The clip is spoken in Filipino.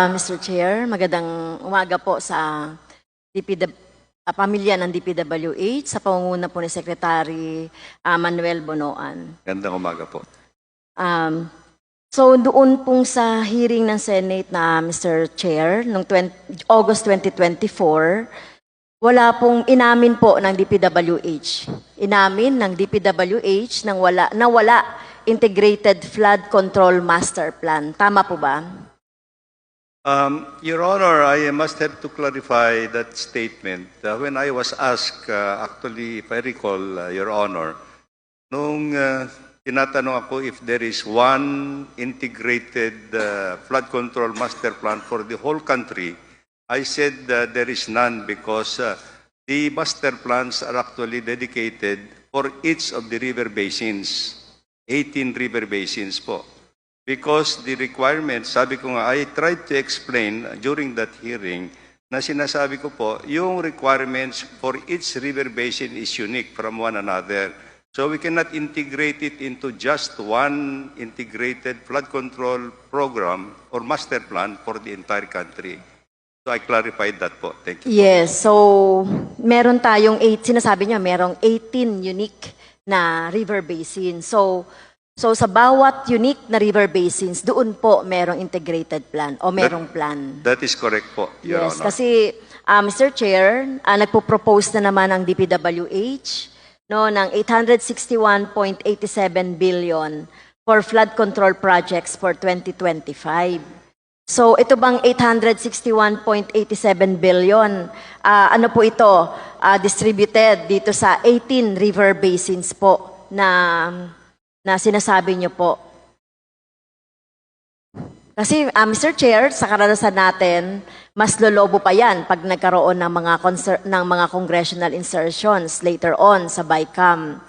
Mr. Chair, magandang umaga po sa pamilya ng DPWH sa pangunguna po ni Secretary Manuel Bonoan. Gandang umaga po. So doon pong sa hearing ng Senate na Mr. Chair, noong August 2024, wala pong inamin po ng DPWH. Inamin ng DPWH na wala Integrated Flood Control Master Plan. Tama po ba? Your Honor, I must have to clarify that statement. When I was asked, actually, if I recall, Your Honor, nung tinatanong ako if there is one integrated flood control master plan for the whole country, I said there is none because the master plans are actually dedicated for each of the river basins, 18 river basins po. Because the requirements, sabi ko nga, I tried to explain during that hearing na sinasabi ko po, yung requirements for each river basin is unique from one another. So we cannot integrate it into just one integrated flood control program or master plan for the entire country. So I clarified that po. Thank you. Yes, so meron tayong sinasabi niya merong 18 unique na river basin. So sa bawat unique na river basins, doon po merong integrated plan o merong plan. That is correct po, Your Yes, Honor. kasi Mr. Chair, nagpo-propose na naman ang DPWH ng 861.87 billion for flood control projects for 2025. So ito bang 861.87 billion, ano po ito, distributed dito sa 18 river basins po na sinasabi niyo po. Kasi Mr. Chair, sa karanasan natin, mas lolobo pa yan pag nagkaroon ng mga congressional insertions later on sa BICAM.